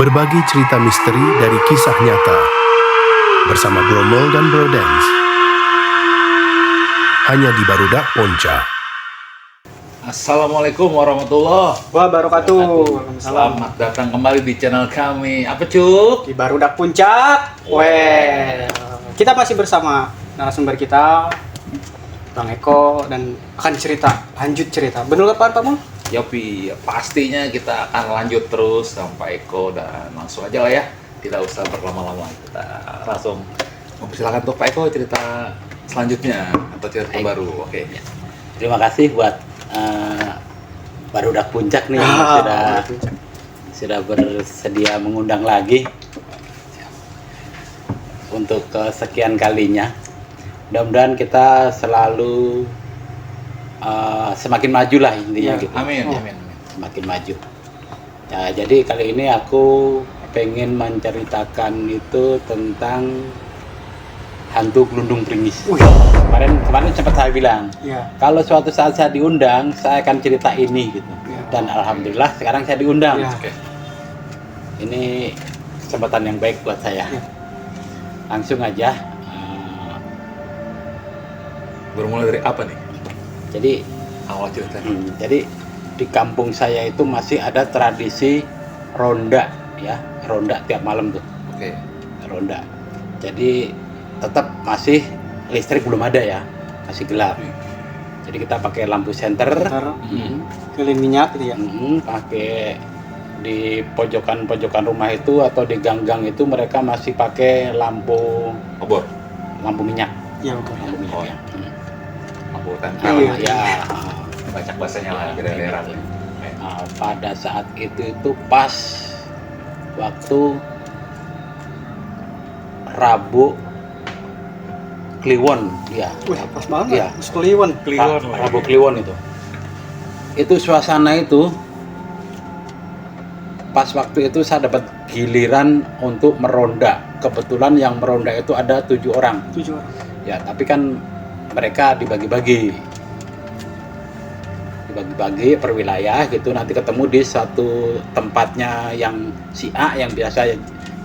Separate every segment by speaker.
Speaker 1: Berbagi cerita misteri dari kisah nyata bersama Gromol dan Brodance. Hanya di Barudak Ponca.
Speaker 2: Assalamualaikum warahmatullahi
Speaker 3: wabarakatuh.
Speaker 2: Selamat datang kembali di channel kami. Apa Cuk?
Speaker 3: Di Barudak Puncak. Kita masih bersama narasumber kita, Bang Eko, dan akan lanjut cerita. Benar apa Pak Mul?
Speaker 2: Yopi, pastinya kita akan lanjut terus sampai Eko, dan langsung aja lah ya. Tidak usah berlama-lama, kita langsung mempersilakan untuk Pak Eko cerita selanjutnya atau cerita baru. Oke.
Speaker 4: Terima kasih buat Barudak Puncak nih sudah bersedia mengundang lagi untuk kesekian kalinya. Mudah-mudahan kita selalu semakin maju lah intinya gitu.
Speaker 2: Amin.
Speaker 4: Semakin maju. Ya, jadi kali ini aku pengen menceritakan itu tentang hantu gelundung pringis. Kemarin sempat saya bilang, kalau suatu saat saya diundang, saya akan cerita ini gitu. Dan alhamdulillah sekarang saya diundang.
Speaker 2: Oke.
Speaker 4: Ini kesempatan yang baik buat saya. Langsung aja.
Speaker 2: Bermula dari apa nih?
Speaker 4: Jadi
Speaker 2: Awal cerita.
Speaker 4: Jadi di kampung saya itu masih ada tradisi ronda, ya, ronda tiap malam tuh.
Speaker 2: Oke.
Speaker 4: Ronda. Jadi tetap masih listrik belum ada ya, masih gelap. Jadi kita pakai lampu senter,
Speaker 3: Lilin minyak gitu ya.
Speaker 4: pakai di pojokan-pojokan rumah itu atau di gang-gang itu mereka masih pakai lampu
Speaker 2: Obor.
Speaker 4: minyak.
Speaker 3: Ya,
Speaker 4: Lampu minyak. Ya.
Speaker 2: Lampu tempel.
Speaker 3: Iya.
Speaker 4: Ya.
Speaker 2: Banyak bahasanya lah di daerah.
Speaker 4: Pada saat itu pas waktu Rabu Kliwon, ya.
Speaker 3: Wih, pas banget.
Speaker 4: Iya.
Speaker 3: Kliwon.
Speaker 4: Rabu Kliwon itu. Itu suasana itu pas waktu itu saya dapat giliran untuk meronda. Kebetulan yang meronda itu ada 7 orang.
Speaker 3: 7 orang.
Speaker 4: Ya, tapi kan mereka dibagi-bagi per wilayah gitu. Nanti ketemu di satu tempatnya yang si A yang biasa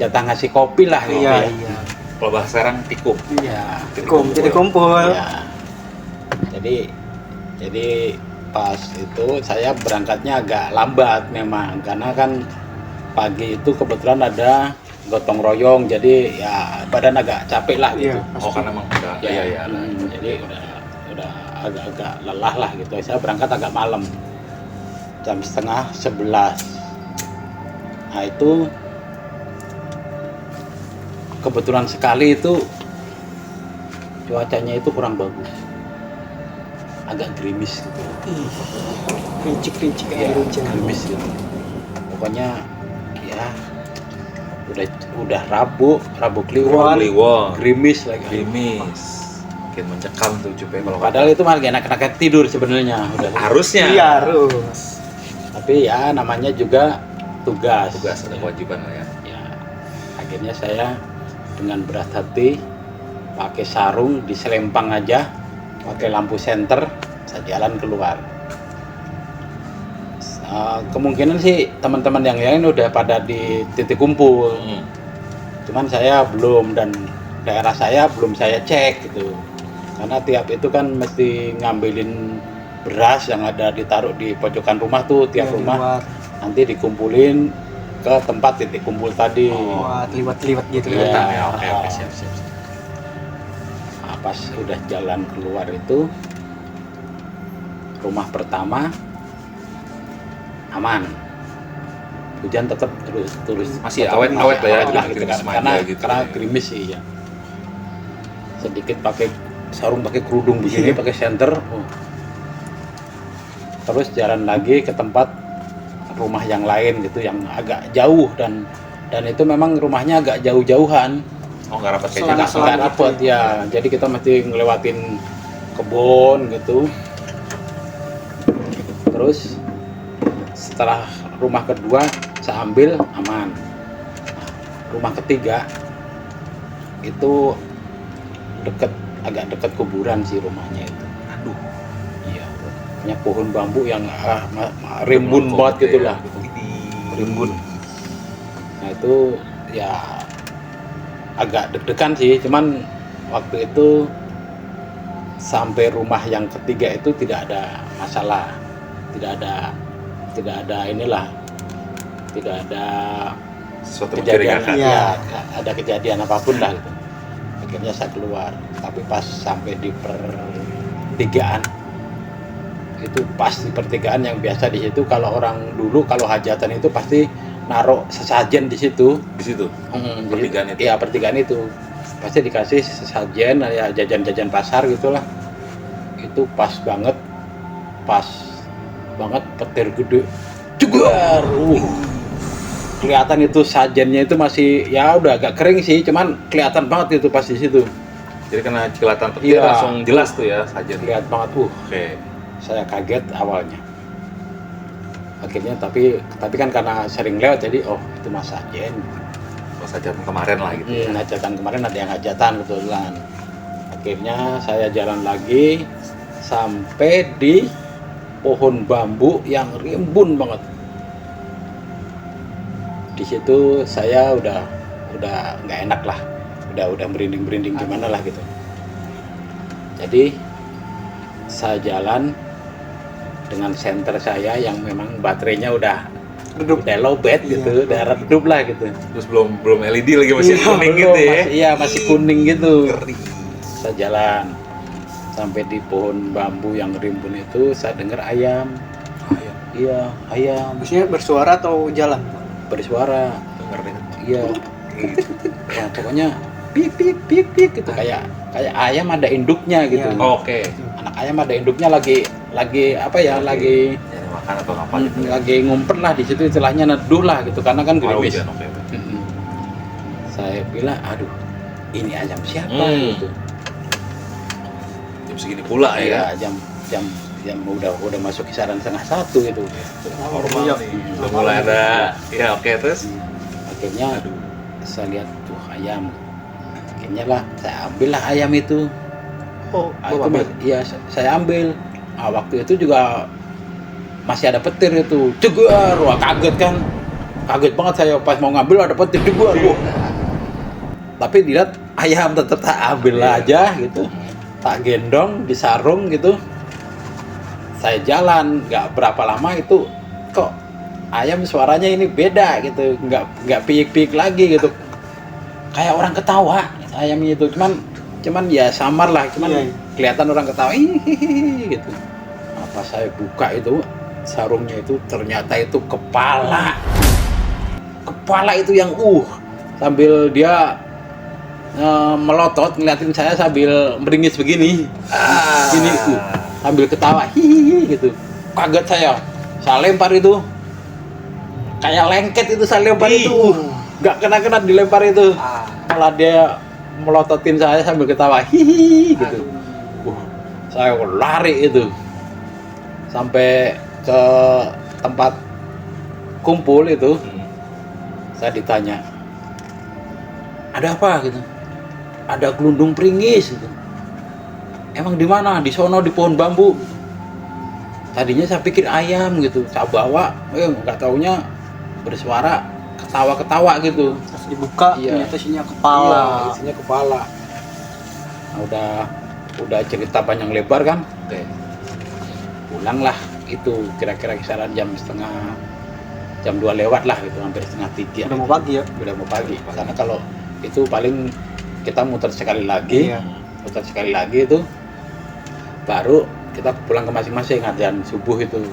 Speaker 4: jatah ngasih kopi lah gitu ya.
Speaker 3: Iya.
Speaker 2: Kalau bahasa sekarang tikum.
Speaker 4: Ya,
Speaker 3: Jadi kumpul.
Speaker 4: ya. Jadi pas itu saya berangkatnya agak lambat memang karena kan pagi itu kebetulan ada gotong royong, jadi ya badan agak capek lah gitu.
Speaker 3: Iya.
Speaker 2: Oh, karena emang udah. Iya.
Speaker 4: Jadi udah agak lelah lah gitu. Saya berangkat agak malam, jam 10:30. Nah itu kebetulan sekali itu cuacanya itu kurang bagus, agak gerimis gitu.
Speaker 3: Rincik-rincik
Speaker 4: Ya,
Speaker 3: air hujan.
Speaker 4: gerimis gitu. Pokoknya ya udah Rabu Kliwon, gerimis lagi.
Speaker 2: Gerimis. Mungkin mencekam tuh Cupe kalau
Speaker 4: Padahal itu malah enak-enak tidur sebenarnya udah.
Speaker 2: harusnya.
Speaker 3: Iya, harus.
Speaker 4: Tapi ya namanya juga tugas
Speaker 2: Tugas ada kewajiban lah ya.
Speaker 4: Ya, akhirnya saya dengan berat hati pakai sarung di selempang aja, pakai lampu senter, saya jalan keluar. Kemungkinan sih teman-teman yang lain udah pada di titik kumpul, cuman saya belum, dan daerah saya belum saya cek gitu, karena tiap itu kan mesti ngambilin beras yang ada ditaruh di pojokan rumah tuh, tiap rumah nanti dikumpulin ke tempat titik kumpul tadi.
Speaker 3: Wah, liwat-liwat gitu
Speaker 4: Iya.
Speaker 3: ya.
Speaker 2: Oke, siap.
Speaker 4: Nah, pas udah jalan keluar itu, rumah pertama aman, hujan tetap terus
Speaker 2: Masih
Speaker 4: tetap
Speaker 2: awet lah ya,
Speaker 4: lah
Speaker 2: gitu,
Speaker 4: gitu kan.
Speaker 2: gerimis
Speaker 4: karena
Speaker 2: manja gitu
Speaker 4: karena
Speaker 2: ya.
Speaker 4: gerimis sih ya. Sedikit pakai sarung, pakai kerudung begini, pakai senter. Terus jalan lagi ke tempat rumah yang lain gitu, yang agak jauh, dan itu memang rumahnya agak jauh-jauhan.
Speaker 2: Oh, nggak rapat kayak
Speaker 3: Soalnya
Speaker 2: Jakarta.
Speaker 4: Nggak dapet ya, jadi kita mesti ngelewatin kebun gitu. Terus setelah rumah kedua saya ambil, aman. Nah, rumah ketiga itu agak dekat kuburan sih rumahnya itu.
Speaker 2: Aduh.
Speaker 4: Iya, punya pohon bambu yang rimbun banget gitulah.
Speaker 2: Rimbun.
Speaker 4: Nah itu ya agak deg-degan sih, cuman waktu itu sampai rumah yang ketiga itu tidak ada masalah, tidak ada inilah, tidak ada
Speaker 2: Sesuatu
Speaker 4: kejadian,
Speaker 2: mencurigakan.
Speaker 3: Iya.
Speaker 4: ya ada kejadian apapun lah gitu. Akhirnya saya keluar, tapi pas sampai di pertigaan itu, pas di pertigaan yang biasa di situ kalau orang dulu kalau hajatan itu pasti naruh sesajen di situ.
Speaker 2: Di situ.
Speaker 4: Jadi-
Speaker 2: Pertigaan itu?
Speaker 4: Iya, pertigaan itu pasti dikasih sesajen, ya jajan-jajan pasar gitulah. Itu pas banget petir gede jegar. Kelihatan itu sajennya itu masih ya udah agak kering sih, cuman kelihatan banget itu pas di situ.
Speaker 2: Jadi kena kilatan petir
Speaker 4: Iya.
Speaker 2: langsung jelas tuh ya saja.
Speaker 4: Kelihatan banget.
Speaker 2: Oke.
Speaker 4: Saya kaget awalnya. Akhirnya tapi kan karena sering lewat jadi oh itu mas sajen.
Speaker 2: Pas hajatan kemarin lah gitu ya.
Speaker 4: Hajatan kemarin ada yang hajatan kebetulan. Akhirnya saya jalan lagi sampai di pohon bambu yang rimbun banget. Di situ saya udah nggak enak lah, udah merinding gimana lah gitu. Jadi saya jalan dengan senter saya yang memang baterainya udah
Speaker 3: Redup.
Speaker 4: lowbat gitu, udah redup lah gitu.
Speaker 2: Terus belum LED lagi masih
Speaker 3: Iya,
Speaker 2: kuning
Speaker 4: Belum,
Speaker 2: gitu ya.
Speaker 4: masih kuning gitu.
Speaker 2: Ngeri.
Speaker 4: Saya jalan sampai di pohon bambu yang rimbun itu, saya dengar ayam.
Speaker 2: Ayam.
Speaker 4: Iya, ayam
Speaker 3: Maksudnya bersuara atau jalan?
Speaker 4: bersuara.
Speaker 2: Denger deh.
Speaker 4: Iya.
Speaker 2: Gitu.
Speaker 4: Ya, pokoknya pik pik pik pik gitu, kayak ayam ada induknya gitu.
Speaker 3: Iya.
Speaker 2: Oke.
Speaker 4: Anak ayam ada induknya lagi apa ya, lagi
Speaker 2: Nyari makan atau apa gitu.
Speaker 4: lagi ngumpet lah di situ, istilahnya neduh lah gitu karena kan
Speaker 2: Oh,
Speaker 4: gerimis.
Speaker 2: hujan, oke.
Speaker 4: Mm-mm. Saya bilang, aduh, ini ayam siapa
Speaker 2: Hmm.
Speaker 4: gitu.
Speaker 2: Jam segini pula ya.
Speaker 4: Iya, jam udah masuk kisaran 1:30 gitu.
Speaker 2: Normal
Speaker 3: Iya.
Speaker 2: nih. Udah mulai ada. Ya oke terus.
Speaker 4: Akhirnya saya lihat tuh ayam. Akhirnya lah saya ambil lah ayam itu.
Speaker 3: Oh,
Speaker 4: Itu iya saya ambil. Nah, waktu itu juga masih ada petir itu. Jegar, wah kaget kan. Kaget banget saya pas mau ngambil ada petir jegar. Wah. Tapi dilihat ayam tetap tak ambil aja gitu. Tak gendong di sarung gitu. Saya jalan nggak berapa lama itu kok ayam suaranya ini beda gitu, nggak piik-piik lagi gitu, kayak orang ketawa ayamnya itu, cuman ya samar lah,
Speaker 3: Iya.
Speaker 4: kelihatan orang ketawa hihihi gitu. Apa saya buka itu sarungnya itu, ternyata itu kepala itu yang sambil dia melotot ngeliatin saya sambil meringis begini, gini sambil ketawa hihihi gitu. Kaget saya lempar itu, kayak lengket itu saya lempar itu, nggak kena dilempar itu, malah dia melototin saya sambil ketawa hihihi gitu. Saya lari itu sampai ke tempat kumpul itu. Saya ditanya, ada apa gitu? Ada gelundung pringis gitu. Emang di mana? Di sono di pohon bambu. Tadinya saya pikir ayam gitu, saya bawa, nggak taunya bersuara ketawa-ketawa gitu.
Speaker 3: Pas dibuka
Speaker 4: Iya.
Speaker 3: ternyata isinya kepala.
Speaker 4: Iya, isinya kepala. Nah, udah cerita panjang lebar kan.
Speaker 2: Oke.
Speaker 4: Pulanglah itu kira-kira kisaran jam 2 lewat lah gitu, hampir 2:30.
Speaker 3: Udah mau pagi ya.
Speaker 4: Udah mau pagi. Karena kalau itu paling kita muter sekali lagi,
Speaker 3: Iya.
Speaker 4: itu baru kita pulang ke masing-masing. Azan subuh itu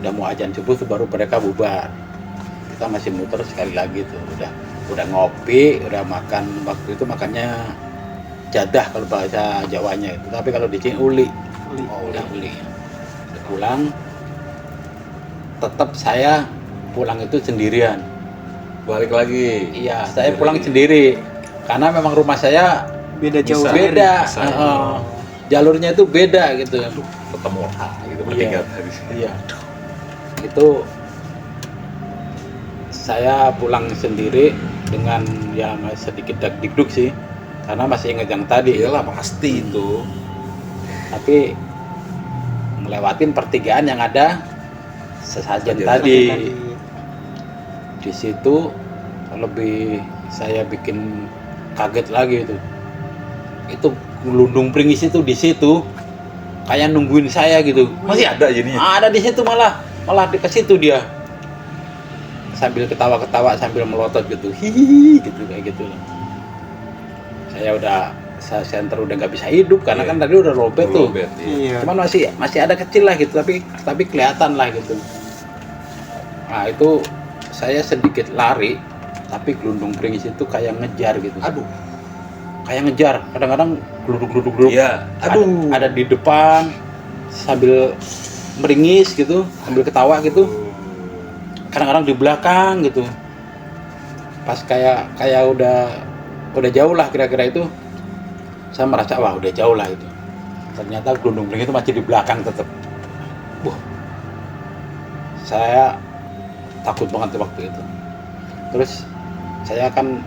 Speaker 4: udah mau azan subuh tuh baru mereka bubar. Kita masih muter sekali lagi tuh, udah ngopi, udah makan. Waktu itu makannya jadah kalau bahasa Jawanya itu, tapi kalau di sini uli. Udah uli. Udah pulang, tetap saya pulang itu sendirian.
Speaker 2: Balik lagi.
Speaker 4: Iya, saya pulang sendiri karena memang rumah saya
Speaker 3: Beda jauh.
Speaker 2: Bisa.
Speaker 4: beda.
Speaker 2: Bisa.
Speaker 4: Jalurnya itu beda gitu.
Speaker 2: Ketemu gitu bertiga tadi.
Speaker 4: Iya. Itu saya pulang sendiri dengan yang sedikit deg-deg sih, karena masih ingat yang tadi.
Speaker 2: Iyalah pasti itu.
Speaker 4: Tapi ngelewatin pertigaan yang ada sesajen
Speaker 2: Sesajen
Speaker 4: tadi. Di situ lebih saya bikin kaget lagi itu gelundung pringis itu di situ kayak nungguin saya gitu.
Speaker 2: Masih ada jadinya.
Speaker 4: Ada di situ malah di ke situ dia sambil ketawa-ketawa sambil melotot gitu, hihi gitu kayak gitu. Saya center udah nggak bisa hidup karena
Speaker 2: Iya.
Speaker 4: kan tadi udah lobet tuh.
Speaker 2: Lobet, iya.
Speaker 3: Iya.
Speaker 4: Cuman masih ada kecil lah gitu, tapi kelihatan lah gitu. Nah itu saya sedikit lari, tapi gelundung pringis itu kayak ngejar gitu.
Speaker 2: Aduh.
Speaker 4: Kayak ngejar, kadang-kadang geluduk.
Speaker 2: Iya.
Speaker 3: Aduh.
Speaker 4: Ada di depan sambil meringis gitu, sambil ketawa gitu. Kadang-kadang di belakang gitu. Pas kayak udah jauh lah kira-kira itu. Saya merasa wah udah jauh lah itu. Ternyata gelundung pringis itu masih di belakang tetap. Wah. Saya takut banget waktu itu. Terus saya kan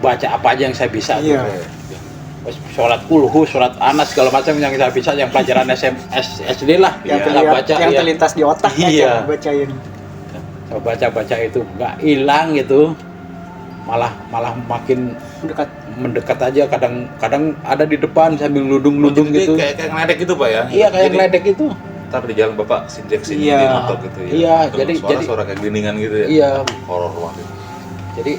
Speaker 4: baca apa aja yang saya bisa.
Speaker 3: Iya.
Speaker 4: Terus sholat kulhu, sholat anas segala macam yang saya bisa, yang pelajaran SD lah.
Speaker 3: Yang,
Speaker 4: Saya baca,
Speaker 3: yang
Speaker 4: iya.
Speaker 3: terlintas di otak
Speaker 4: Iya.
Speaker 3: aja bacain.
Speaker 4: Saya baca itu nggak hilang gitu. Malah makin
Speaker 3: Dekat.
Speaker 4: mendekat aja, kadang ada di depan sambil ngeludung gitu.
Speaker 2: Kayak ngeledek gitu Pak ya?
Speaker 4: Iya kayak
Speaker 2: Jadi,
Speaker 4: ngeledek itu.
Speaker 2: ntar di jalan Bapak sinjek sini
Speaker 3: Iya.
Speaker 2: dia nonton gitu ya.
Speaker 4: Iya,
Speaker 2: Dengan
Speaker 4: jadi-
Speaker 2: suara kayak gelindingan gitu ya.
Speaker 4: Iya.
Speaker 2: Horor banget.
Speaker 4: Jadi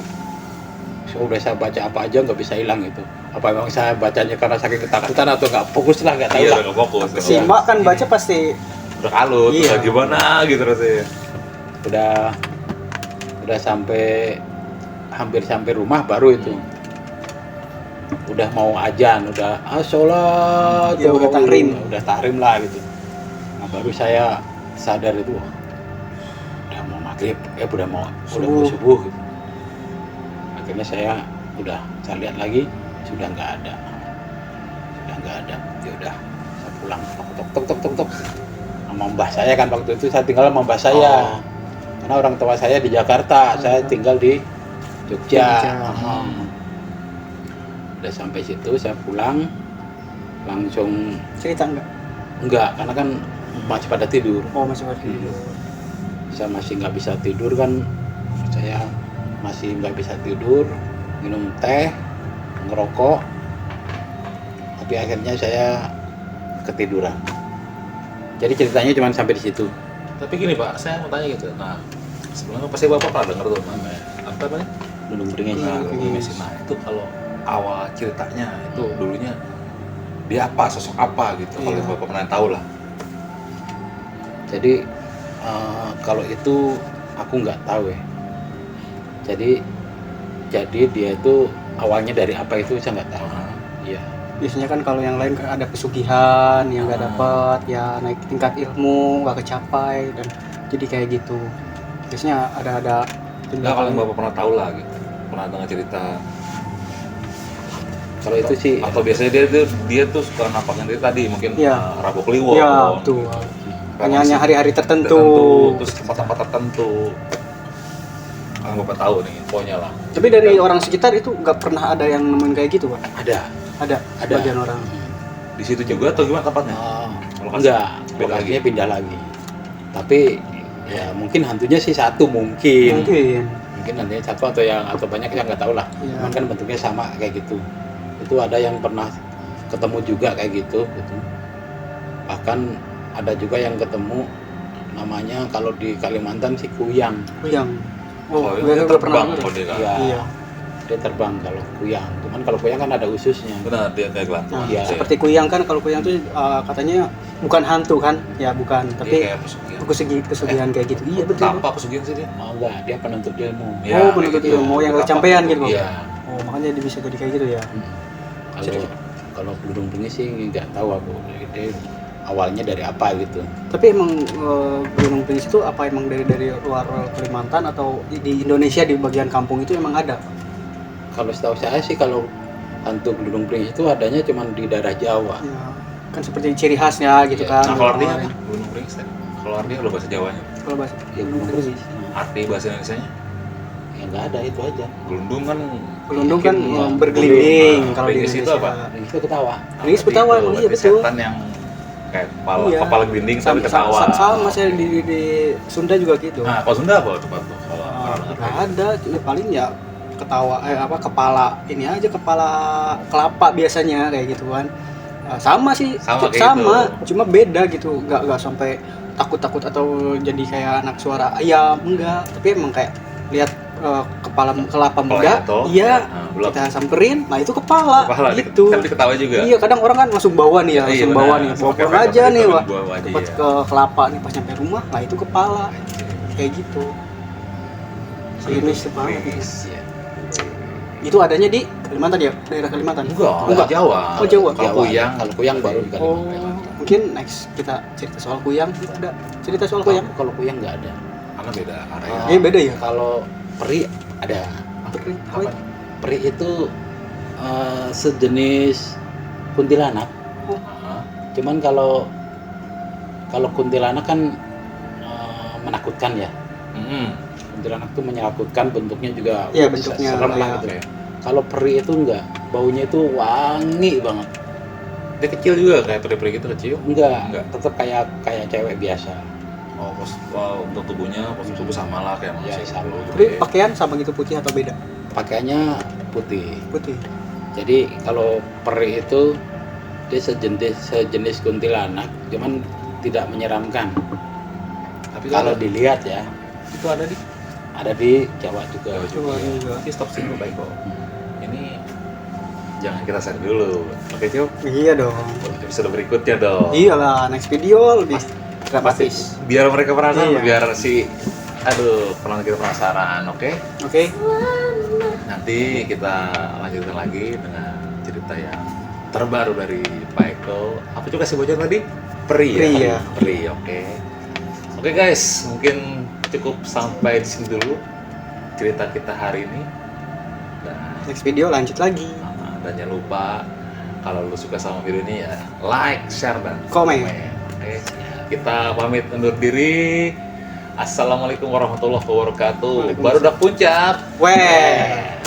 Speaker 4: udah saya baca apa aja nggak bisa hilang itu. Apa memang saya bacanya karena saking ketakutan atau nggak fokus lah, nggak tahu
Speaker 2: Iya,
Speaker 4: lah.
Speaker 2: udah fokus.
Speaker 3: Simak kan baca pasti
Speaker 2: Udah kalut,
Speaker 3: Iya.
Speaker 2: udah gimana gitu rasanya.
Speaker 4: Udah hampir sampai rumah baru itu. Udah mau ajan, udah sholat,
Speaker 3: Ya, udah tahrim.
Speaker 4: udah tahrim lah gitu. Nah, baru saya sadar itu wah, udah mau maghrib, udah mau subuh gitu. Akhirnya saya lihat lagi sudah nggak ada. Ya udah, saya pulang tok sama mbah saya kan waktu itu saya tinggal sama mbah saya. Karena orang tua saya di Jakarta, saya tinggal di Jogja.
Speaker 3: Jogja.
Speaker 4: Udah sampai situ saya pulang langsung
Speaker 3: cerita
Speaker 4: enggak karena kan masih pada tidur.
Speaker 3: Oh masih tidur.
Speaker 4: Saya masih nggak bisa tidur kan, saya masih nggak bisa tidur, minum teh, ngerokok, tapi akhirnya saya ketiduran. Jadi ceritanya cuma sampai di situ.
Speaker 2: Tapi gini Pak, saya mau tanya gitu. Nah, sebelumnya pasti Bapak pernah dengar tuh namanya apa namanya?
Speaker 4: Gelundung pringis.
Speaker 2: Nah, Gelundung Pringis. Nah, itu kalau awal ceritanya itu dulunya dia apa, sosok apa gitu. Kalau
Speaker 3: Iya.
Speaker 2: Bapak pernah tahu lah.
Speaker 4: Jadi kalau itu aku nggak tahu ya. Jadi dia itu awalnya dari apa itu saya nggak tahu. Iya.
Speaker 3: Biasanya kan kalau yang lain kan ada pesugihan yang nggak dapat, ya naik tingkat ilmu nggak kecapai dan jadi kayak gitu. Biasanya ada
Speaker 2: Enggak, kalau Bapak pernah tahu lah gitu. Pernah dengar cerita.
Speaker 4: Kalau itu sih
Speaker 2: Atau biasanya dia tuh suka nampakin diri tadi mungkin
Speaker 3: Iya.
Speaker 2: Rabu Kliwon.
Speaker 3: ya betul. Hanya hari-hari tertentu.
Speaker 2: Terus tempat-tempat tertentu. Yang Bapak tahu nih infonya lah.
Speaker 3: Tapi dari orang sekitar itu nggak pernah ada yang nemuin kayak gitu, Pak.
Speaker 4: ada.
Speaker 3: Ada sebagian orang.
Speaker 2: Di situ juga atau gimana tempatnya? Lokasi?
Speaker 4: Enggak,
Speaker 2: Beda lagi.
Speaker 4: lokasinya pindah lagi. Tapi ya mungkin hantunya sih satu mungkin hantunya satu atau banyak saya nggak tahu lah.
Speaker 3: Iya.
Speaker 4: Cuman kan bentuknya sama kayak gitu. Itu ada yang pernah ketemu juga kayak gitu. Bahkan ada juga yang ketemu namanya kalau di Kalimantan sih kuyang.
Speaker 3: Kuyang.
Speaker 2: Oh,
Speaker 3: gue
Speaker 2: dia
Speaker 3: udah
Speaker 2: terbang
Speaker 3: dengar.
Speaker 2: kalau dia kan.
Speaker 4: Iya.
Speaker 3: Iya.
Speaker 4: Dia terbang kalau kuyang. Cuman kalau kuyang kan ada ususnya.
Speaker 2: Benar, dia kayak gelantungan.
Speaker 3: Nah,
Speaker 4: Iya.
Speaker 3: seperti kuyang kan, kalau kuyang tuh katanya bukan hantu kan? Ya bukan,
Speaker 2: Dia
Speaker 3: tapi
Speaker 2: kayak pesugihan.
Speaker 3: pesugihan kayak gitu. Iya betul.
Speaker 2: Apa pesugihan sih dia?
Speaker 4: Mau nggak? Dia penuntut ilmu.
Speaker 2: Ya,
Speaker 3: Oh, penuntut
Speaker 2: kayak gitu.
Speaker 3: ilmu yang
Speaker 2: Apa?
Speaker 3: kecapean gitu.
Speaker 2: Iya.
Speaker 3: Oh, makanya dia bisa jadi kayak gitu ya.
Speaker 4: Kalau gelundung pringis sih nggak tahu aku. Dia awalnya dari apa gitu.
Speaker 3: Tapi emang Gunung Pringis itu apa emang dari luar Kalimantan atau di Indonesia di bagian kampung itu emang ada?
Speaker 4: Kalau setahu saya sih kalau hantu gelundung pringis itu adanya cuma di daerah Jawa.
Speaker 3: Ya, kan seperti ciri khasnya gitu
Speaker 4: Iya.
Speaker 3: kan.
Speaker 2: Nah, kalau artinya
Speaker 3: Oh,
Speaker 2: apa? Gunung Pringis tadi. Kalau artinya lo bahasa Jawanya.
Speaker 3: Kalau bahasa
Speaker 4: Ya,
Speaker 3: Gunung Pringis.
Speaker 2: Arti bahasa Indonesianya?
Speaker 4: Ya nggak ada, itu aja.
Speaker 2: Gelundung kan
Speaker 3: Gelundung kan
Speaker 2: mungkin,
Speaker 3: bergelinding
Speaker 2: Nah,
Speaker 3: kalau di
Speaker 2: Pringis itu
Speaker 3: Indonesia.
Speaker 2: apa?
Speaker 4: Pringis itu ketawa.
Speaker 3: Pringis ketawa,
Speaker 2: Itu
Speaker 3: iya
Speaker 2: berarti
Speaker 3: betul.
Speaker 2: setan yang kayak kepala,
Speaker 3: Iya.
Speaker 2: kepala gelinding tapi ketawa.
Speaker 3: Sama saya di Sunda juga gitu.
Speaker 2: Nah, kalau Sunda apa tuh Pak? Kalau
Speaker 3: Ah,
Speaker 2: orang
Speaker 3: Nggak ada, cuma paling ya kepala ini aja, kepala kelapa biasanya kayak gitu kan. Sama sih,
Speaker 2: Sama kayak
Speaker 3: sama,
Speaker 2: gitu.
Speaker 3: cuma beda gitu, nggak sampai takut-takut atau jadi kayak anak suara ayam, enggak, tapi emang kayak lihat kepala kelapa muda,
Speaker 2: itu,
Speaker 3: iya,
Speaker 2: belum.
Speaker 3: kita samperin, nah itu kepala, gitu.
Speaker 2: Tapi ketawa juga.
Speaker 3: Iya, kadang orang kan langsung bawa nih ya,
Speaker 2: Iya,
Speaker 3: langsung
Speaker 2: benar.
Speaker 3: bawa nih, bawa
Speaker 2: Sama
Speaker 3: pulang
Speaker 2: kayak
Speaker 3: aja
Speaker 2: mereka
Speaker 3: nih,
Speaker 2: gitu,
Speaker 3: wah,
Speaker 2: bawa aja,
Speaker 3: cepat
Speaker 2: iya.
Speaker 3: ke kelapa nih, pas nyampe rumah, nah itu kepala, kayak gitu. Ini banget.
Speaker 2: Iya.
Speaker 3: Itu adanya di Kalimantan ya, daerah Kalimantan.
Speaker 2: Enggak, Jawa.
Speaker 3: Oh, Jawa.
Speaker 2: Kalau kuyang,
Speaker 4: kalau kuyang baru di
Speaker 3: Oh,
Speaker 4: Kalimantan.
Speaker 3: mungkin next kita cerita soal kuyang. Ada cerita soal kuyang?
Speaker 4: Kalau kuyang nggak ada.
Speaker 2: karena beda area.
Speaker 3: Iya, beda ya.
Speaker 4: Kalau peri ada.
Speaker 3: Apa?
Speaker 4: Peri itu sejenis kuntilanak.
Speaker 2: Hah?
Speaker 4: Cuman kalau kuntilanak kan menakutkan ya. Kuntilanak itu menakutkan, bentuknya juga
Speaker 3: Iya, bentuknya,
Speaker 4: serem lah
Speaker 3: iya.
Speaker 4: gitu. Kalau peri itu enggak, baunya itu wangi banget.
Speaker 2: Dia kecil juga kayak peri-peri gitu kecil.
Speaker 4: Enggak. Tetap kayak cewek biasa.
Speaker 2: Untuk tubuhnya, postur tubuh sama lah kayak
Speaker 4: Iya,
Speaker 2: manusia.
Speaker 4: sama.
Speaker 3: Tapi pakaian sama gitu putih atau beda?
Speaker 4: Pakaiannya putih.
Speaker 3: Putih.
Speaker 4: Jadi kalau peri itu dia sejenis kuntilanak, cuman tidak menyeramkan.
Speaker 2: Tapi
Speaker 4: Kalau dilihat ya,
Speaker 2: itu ada di
Speaker 4: Jawa juga.
Speaker 3: Coba juga.
Speaker 2: Tapi stop sih baik kok. Ini jangan kita share dulu. Oke, Cuk.
Speaker 3: Iya dong.
Speaker 2: Episode berikutnya dong.
Speaker 3: Iyalah, next video lebih
Speaker 2: Pasti
Speaker 3: dramatis.
Speaker 2: biar mereka penasaran,
Speaker 3: Iya.
Speaker 2: biar penonton kita penasaran, oke?
Speaker 3: Oke.
Speaker 2: Nanti kita lanjutkan lagi dengan cerita yang terbaru dari Pak Eko. Apa juga kasih bocor tadi? Peri ya?
Speaker 3: Peri, ya.
Speaker 2: Peri, oke. Oke guys, mungkin cukup sampai di sini dulu cerita kita hari ini.
Speaker 3: Next video lanjut lagi.
Speaker 2: Dan jangan lupa kalau lu suka sama video ini ya like, share, dan
Speaker 3: Komen.
Speaker 2: Oke. Kita pamit undur diri. Assalamualaikum warahmatullahi wabarakatuh. Baru udah puncak.
Speaker 3: Weh.